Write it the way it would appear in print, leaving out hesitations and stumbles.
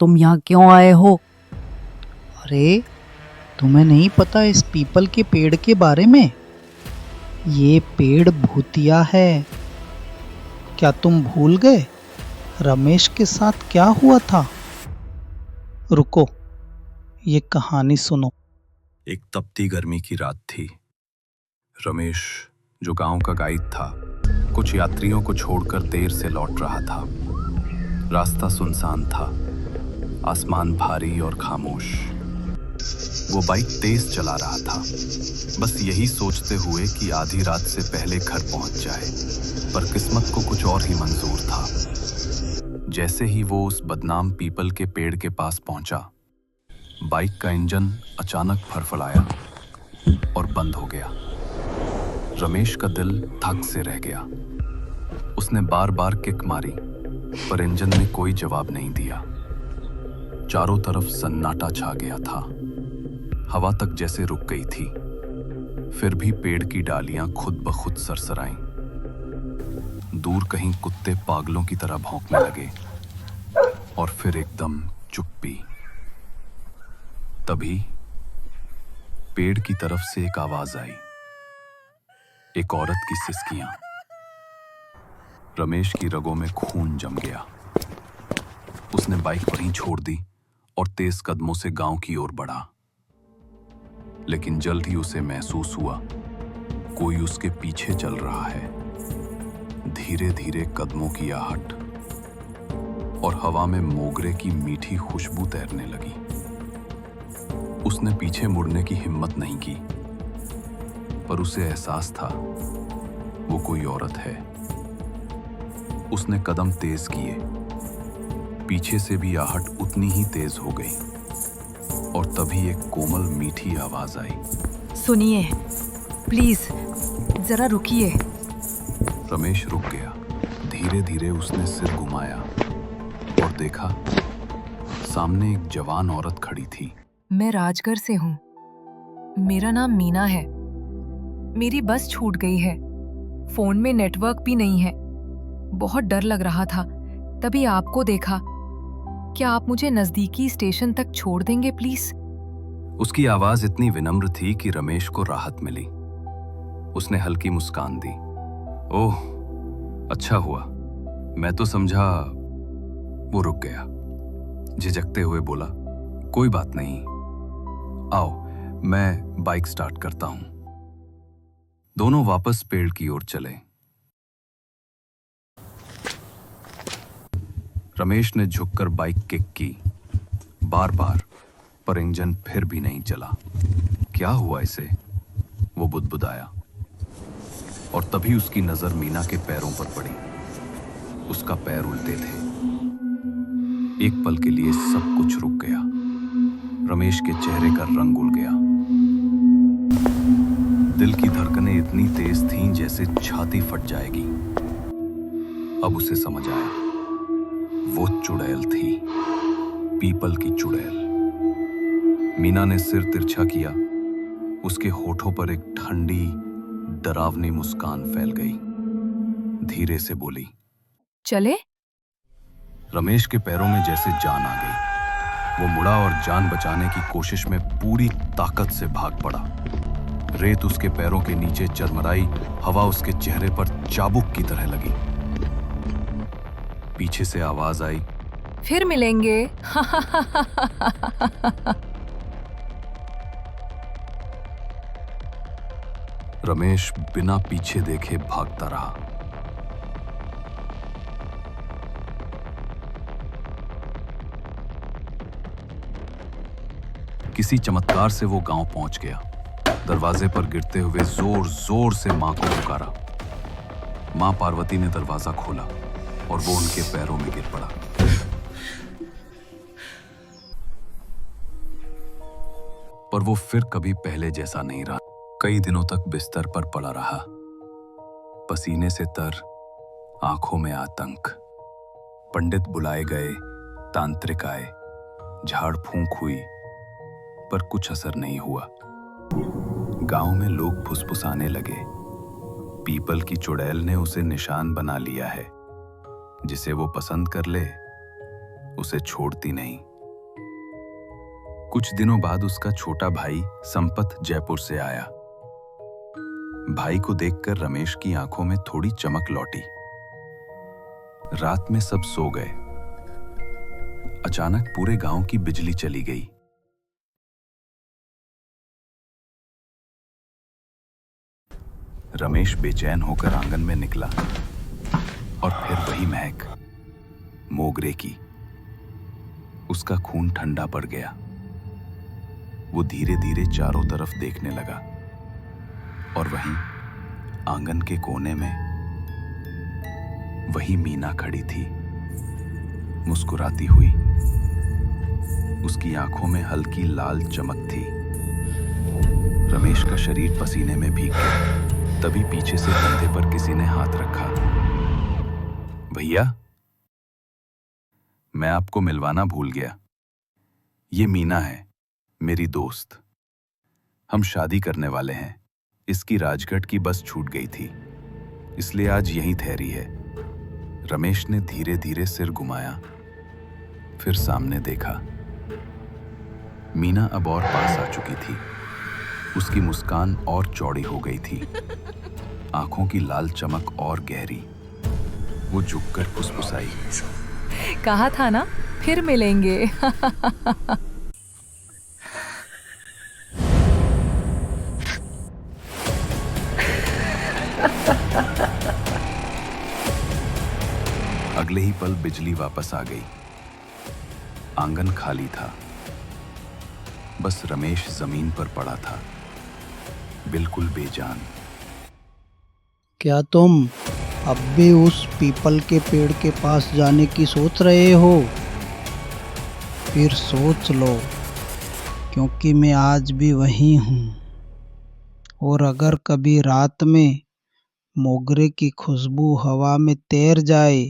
तुम यहाँ क्यों आए हो? अरे, तुम्हें नहीं पता इस पीपल के पेड़ के बारे में? ये पेड़ भूतिया है। क्या तुम भूल गए रमेश के साथ क्या हुआ था? रुको, ये कहानी सुनो। एक तपती गर्मी की रात थी। रमेश, जो गांव का गाइड था, कुछ यात्रियों को छोड़कर देर से लौट रहा था। रास्ता सुनसान था, आसमान भारी और खामोश। वो बाइक तेज चला रहा था, बस यही सोचते हुए कि आधी रात से पहले घर पहुंच जाए। पर किस्मत को कुछ और ही मंजूर था। जैसे ही वो उस बदनाम पीपल के पेड़ के पास पहुंचा, बाइक का इंजन अचानक फड़फड़ाया और बंद हो गया। रमेश का दिल धक से रह गया। उसने बार बार किक मारी, पर इंजन ने कोई जवाब नहीं दिया। चारों तरफ सन्नाटा छा गया था, हवा तक जैसे रुक गई थी। फिर भी पेड़ की डालियां खुद ब खुद सरसराईं। दूर कहीं कुत्ते पागलों की तरह भौंकने लगे और फिर एकदम चुप्पी। तभी पेड़ की तरफ से एक आवाज आई, एक औरत की सिसकियां। रमेश की रगों में खून जम गया। उसने बाइक वहीं छोड़ दी और तेज कदमों से गांव की ओर बढ़ा। लेकिन जल्द ही उसे महसूस हुआ कोई उसके पीछे चल रहा है। धीरे धीरे कदमों की आहट और हवा में मोगरे की मीठी खुशबू तैरने लगी। उसने पीछे मुड़ने की हिम्मत नहीं की, पर उसे एहसास था वो कोई औरत है। उसने कदम तेज किए, पीछे से भी आहट उतनी ही तेज हो गई और तभी एक कोमल मीठी आवाज आई, सुनिए, प्लीज जरा रुकिए। रमेश रुक गया। धीरे धीरे उसने सिर घुमाया और देखा, सामने एक जवान औरत खड़ी थी। मैं राजगढ़ से हूँ। मेरा नाम मीना है। मेरी बस छूट गई है। फोन में नेटवर्क भी नहीं है। बहुत डर लग रहा था, तभी आपको देखा। क्या आप मुझे नजदीकी स्टेशन तक छोड़ देंगे प्लीज? उसकी आवाज इतनी विनम्र थी कि रमेश को राहत मिली। उसने हल्की मुस्कान दी। ओह, अच्छा हुआ। मैं तो समझा। वो रुक गया, झिझकते हुए बोला, कोई बात नहीं, आओ मैं बाइक स्टार्ट करता हूं। दोनों वापस पेड़ की ओर चले। रमेश ने झुककर बाइक किक की बार बार, पर इंजन फिर भी नहीं चला। क्या हुआ इसे? वो बुदबुदाया। और तभी उसकी नजर मीना के पैरों पर पड़ी। उसका पैर उल्टे थे। एक पल के लिए सब कुछ रुक गया। रमेश के चेहरे का रंग उड़ गया। दिल की धड़कनें इतनी तेज थीं जैसे छाती फट जाएगी। अब उसे समझ आया, वो चुड़ैल थी, पीपल की चुड़ैल। मीना ने सिर तिरछा किया। उसके होठों पर एक ठंडी डरावनी मुस्कान फैल गई। धीरे से बोली, चले? रमेश के पैरों में जैसे जान आ गई। वो मुड़ा और जान बचाने की कोशिश में पूरी ताकत से भाग पड़ा। रेत उसके पैरों के नीचे चरमराई, हवा उसके चेहरे पर चाबुक की तरह लगी। पीछे से आवाज आई, फिर मिलेंगे। रमेश बिना पीछे देखे भागता रहा। किसी चमत्कार से वो गांव पहुंच गया। दरवाजे पर गिरते हुए जोर जोर से मां को पुकारा। मां पार्वती ने दरवाजा खोला और वो उनके पैरों में गिर पड़ा। पर वो फिर कभी पहले जैसा नहीं रहा। कई दिनों तक बिस्तर पर पड़ा रहा, पसीने से तर, आंखों में आतंक। पंडित बुलाए गए, तांत्रिक आए, झाड़ फूंक हुई, पर कुछ असर नहीं हुआ। गांव में लोग फुसफुसाने लगे, पीपल की चुड़ैल ने उसे निशान बना लिया है। जिसे वो पसंद कर ले, उसे छोड़ती नहीं। कुछ दिनों बाद उसका छोटा भाई संपत जयपुर से आया। भाई को देखकर रमेश की आंखों में थोड़ी चमक लौटी। रात में सब सो गए। अचानक पूरे गांव की बिजली चली गई। रमेश बेचैन होकर आंगन में निकला और फिर वही महक, मोगरे की। उसका खून ठंडा पड़ गया। वो धीरे धीरे चारों तरफ देखने लगा और वहीं आंगन के कोने में वही मीना खड़ी थी, मुस्कुराती हुई। उसकी आंखों में हल्की लाल चमक थी। रमेश का शरीर पसीने में भीग गया। तभी पीछे से कंधे पर किसी ने हाथ रखा। भैया, मैं आपको मिलवाना भूल गया। ये मीना है, मेरी दोस्त। हम शादी करने वाले हैं। इसकी राजगढ़ की बस छूट गई थी, इसलिए आज यहीं ठहरी है। रमेश ने धीरे धीरे सिर घुमाया, फिर सामने देखा। मीना अब और पास आ चुकी थी। उसकी मुस्कान और चौड़ी हो गई थी, आंखों की लाल चमक और गहरी। वो झुककर फुसफुसाई, कहा था ना, फिर मिलेंगे। अगले ही पल बिजली वापस आ गई। आंगन खाली था। बस रमेश जमीन पर पड़ा था, बिल्कुल बेजान। क्या तुम अब भी उस पीपल के पेड़ के पास जाने की सोच रहे हो? फिर सोच लो, क्योंकि मैं आज भी वहीं हूँ। और अगर कभी रात में मोगरे की खुशबू हवा में तैर जाए